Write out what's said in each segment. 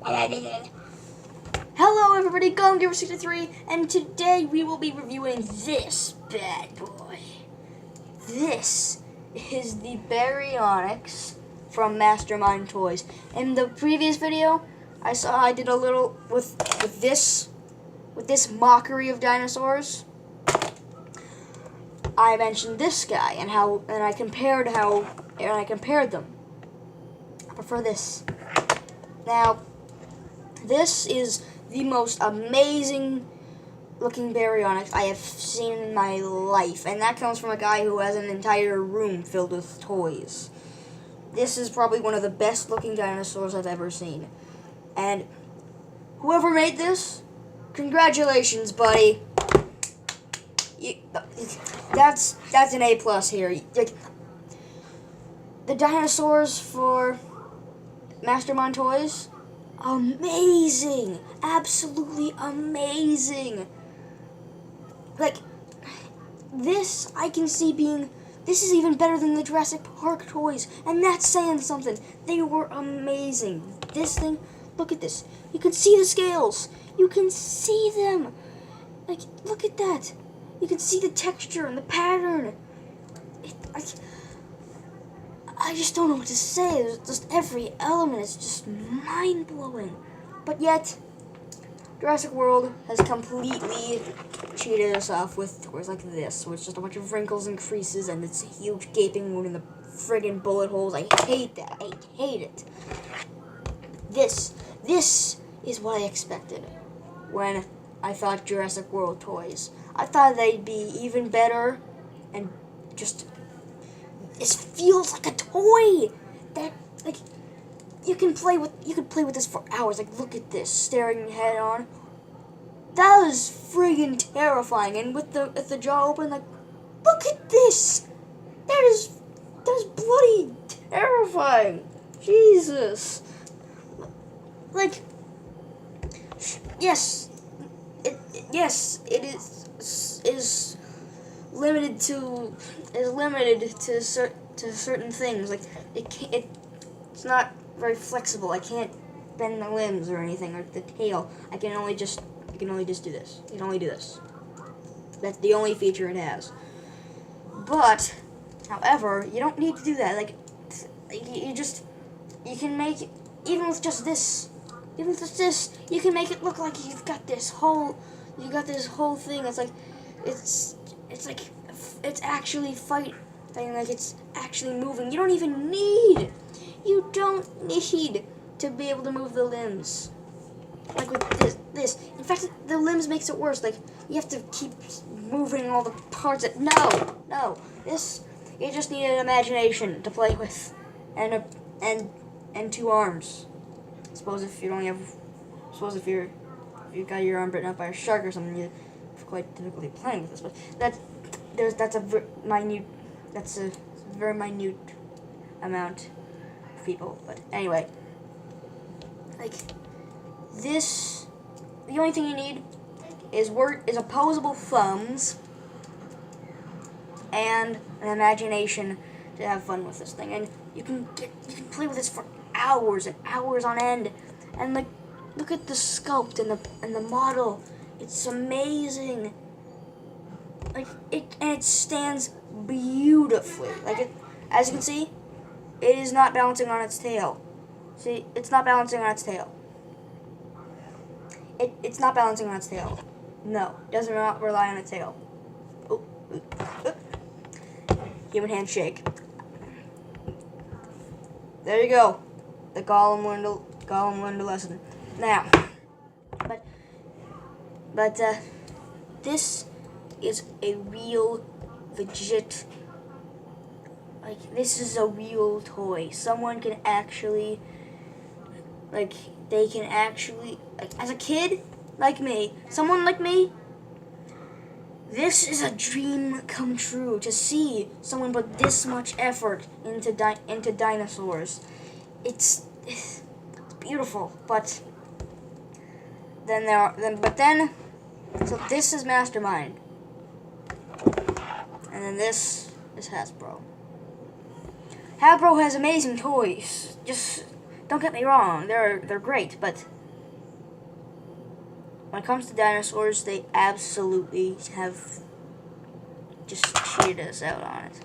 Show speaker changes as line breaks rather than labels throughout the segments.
Hello everybody, GoldGamer63, and today we will be reviewing this bad boy. This is the Baryonx from Mastermind Toys. In the previous video, I did a little with this mockery of dinosaurs. I mentioned this guy and I compared them. I prefer this. Now, this is the most amazing looking Baryonx I have seen in my life, and that comes from a guy who has an entire room filled with toys. This is probably one of the best looking dinosaurs I've ever seen. And whoever made this, congratulations, buddy. That's an A+ here. The dinosaurs for Mastermind Toys, amazing, absolutely amazing. Like, this I can see being, this is even better than the Jurassic Park toys, and that's saying something. They were amazing. This thing, look at this. You can see the scales. You can see them. Like, look at that. You can see the texture and the pattern. I just don't know what to say. There's just every element is just mind-blowing. But yet, Jurassic World has completely cheated us off with toys like this, with just a bunch of wrinkles and creases and this huge gaping wound in the friggin' bullet holes. I hate that. I hate it. This is what I expected when I thought Jurassic World toys. I thought they'd be even better, and just, this feels like a toy that, like, you could play with this for hours. Like, look at this, staring head on. That was friggin' terrifying. And with the jaw open, like, look at this. That is bloody terrifying. Jesus. Like, yes, it is limited to certain things. Like, it's not very flexible. I can't bend the limbs or anything, or the tail. I can only just do this. You can only do this. That's the only feature it has. But, however, you don't need to do that. Like, you can make it, even with just this, you can make it look like you've got this whole thing. It's actually fighting, like it's actually moving. You don't need to be able to move the limbs. Like with this. In fact, the limbs makes it worse. Like, you have to keep moving all the parts. No. This, you just need an imagination to play with, and two arms. Suppose if you've got your arm bitten up by a shark or something, you have quite difficulty playing with this. But that's a very minute amount of people. But anyway, like this, the only thing you need is opposable thumbs and an imagination to have fun with this thing. And you can play with this for hours and hours on end. And like, look at the sculpt and the model. It's amazing. Like, it stands beautifully. Like, as you can see, it is not balancing on its tail. See, it's not balancing on its tail. It's not balancing on its tail. No, it does not rely on its tail. Oh. Human handshake. There you go. The Gollum learned a lesson. Now, but this is a real, legit, like, this is a real toy. Someone can actually, like, as a kid, like me, someone like me, this is a dream come true to see someone put this much effort into dinosaurs. It's beautiful, but then so this is Mastermind, and then this is Hasbro. Hasbro has amazing toys. Just don't get me wrong, they're great, but when it comes to dinosaurs, they absolutely have just cheated us out on it.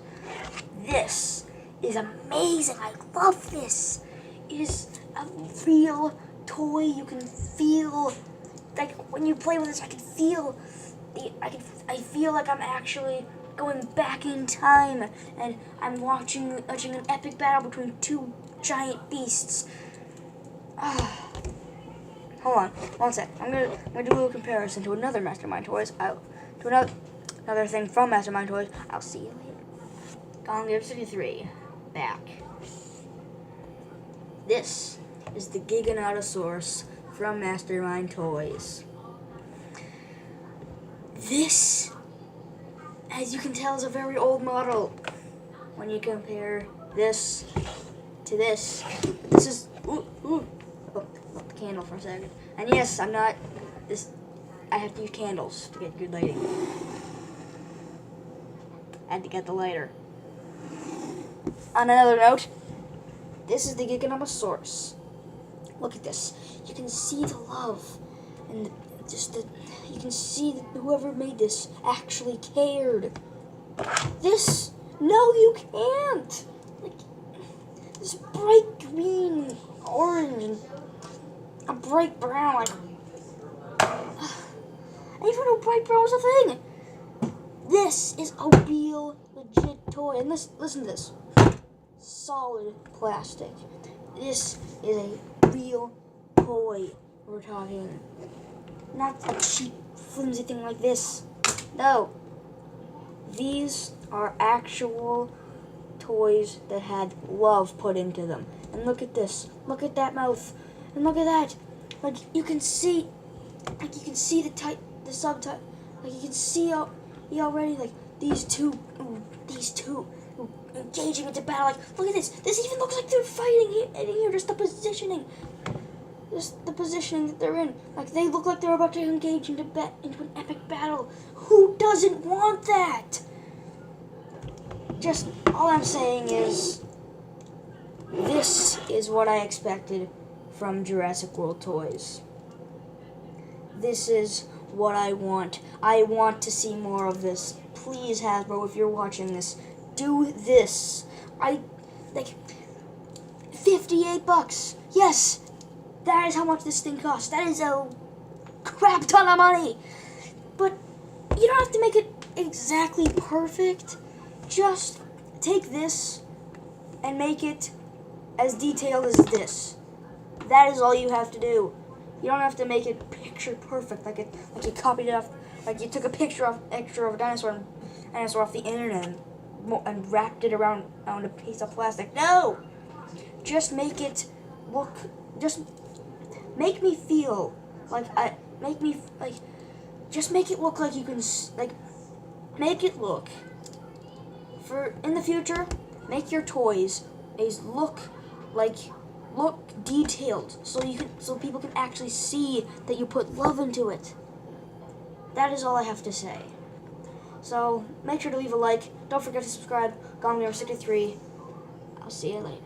This is amazing. I love this. It is a real toy. You can feel, like when you play with this, I can feel I feel like I'm actually going back in time, and I'm watching an epic battle between two giant beasts. Hold on, one sec. I'm gonna do a little comparison to another Mastermind toys. To another thing from Mastermind toys. I'll see you later. Gone Gear 63, back. This is the Giganotosaurus from Mastermind toys. This, as you can tell, is a very old model. When you compare this to this, this is oh, the candle for a second. And yes, I'm not this. I have to use candles to get good lighting. I had to get the lighter. On another note, this is the Giganotosaurus. Look at this. You can see the love and you can see that whoever made this actually cared. This, no, you can't. Like this bright green, orange, and a bright brown. Like I didn't even know bright brown was a thing. This is a real, legit toy. And listen to this. Solid plastic. This is a real toy. We're talking. Not a cheap, flimsy thing like this. No. These are actual toys that had love put into them. And look at this. Look at that mouth. And look at that. Like you can see the subtitle. Like you can see already like these two engaging into battle. Like look at this. This even looks like they're fighting here. Just the positioning. Just the positioning that they're in. Like they look like they're about to engage into an epic battle. Who doesn't want that? Just all I'm saying is this is what I expected from Jurassic World toys. This is what I want. I want to see more of this. Please, Hasbro, if you're watching this, do this. Like $58. Yes, that is how much this thing costs. That is a crap ton of money. But you don't have to make it exactly perfect. Just take this and make it as detailed as this. That is all you have to do. You don't have to make it picture perfect, like you copied it off, like you took a picture of a dinosaur off the internet and wrapped it around on a piece of plastic. No, just make it look. Just make me feel like just make it look like you can make it look. For in the future, make your toys look detailed, so people can actually see that you put love into it. That is all I have to say. So make sure to leave a like. Don't forget to subscribe. Gone Gear 63. I'll see you later.